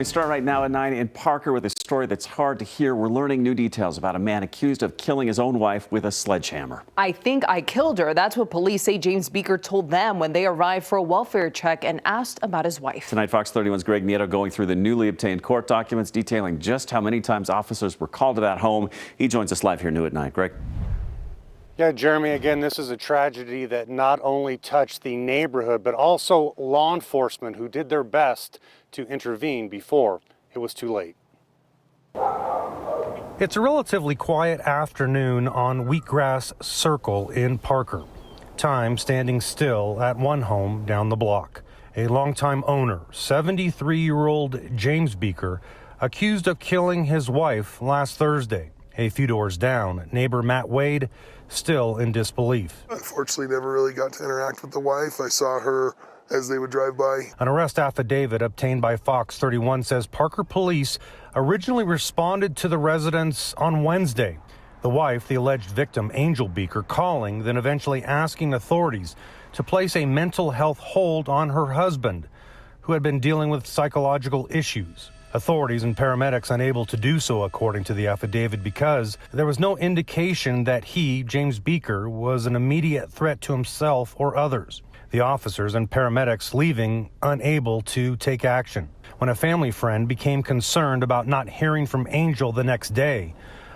We start right now at 9 in Parker with a story that's hard to hear. We're learning new details about a man accused of killing his own wife with a sledgehammer. I think I killed her. That's what police say James Beaker told them when they arrived for a welfare check and asked about his wife. Tonight, Fox 31's Greg Nieto going through the newly obtained court documents detailing just how many times officers were called to that home. He joins us live here new at 9. Greg? Yeah, Jeremy, again, this is a tragedy that not only touched the neighborhood, but also law enforcement who did their best to intervene before it was too late. It's a relatively quiet afternoon on Wheatgrass Circle in Parker. Time standing still at one home down the block. A longtime owner, 73-year-old James Beaker, accused of killing his wife last Thursday. A few doors down, neighbor Matt Wade still in disbelief. Unfortunately, never really got to interact with the wife. I saw her as they would drive by. An arrest affidavit obtained by Fox 31 says Parker police originally responded to the residence on Wednesday. The wife, the alleged victim, Angel Beaker, calling, then eventually asking authorities to place a mental health hold on her husband, who had been dealing with psychological issues. Authorities and paramedics unable to do so, according to the affidavit, because there was no indication that he, James Beaker, was an immediate threat to himself or others. The officers and paramedics leaving unable to take action. When a family friend became concerned about not hearing from Angel the next day,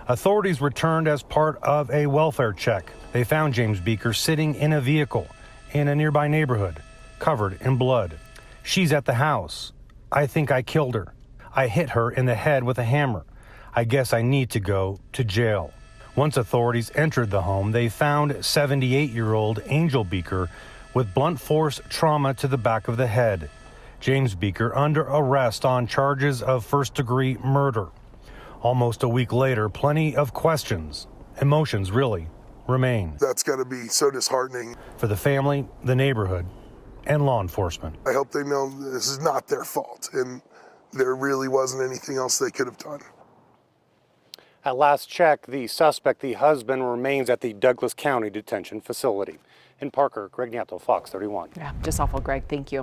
authorities returned as part of a welfare check. They found James Beaker sitting in a vehicle in a nearby neighborhood, covered in blood. She's at the house. I think I killed her. I hit her in the head with a hammer. I guess I need to go to jail. Once authorities entered the home, they found 78-year-old Angel Beaker with blunt force trauma to the back of the head. James Beaker under arrest on charges of first-degree murder. Almost a week later, plenty of questions, emotions really, remain. That's got to be so disheartening. For the family, the neighborhood, and law enforcement. I hope they know this is not their fault and there really wasn't anything else they could have done. At last check, the suspect, the husband, remains at the Douglas County Detention Facility. In Parker, Greg Nieto, Fox 31. Yeah, just awful, Greg. Thank you.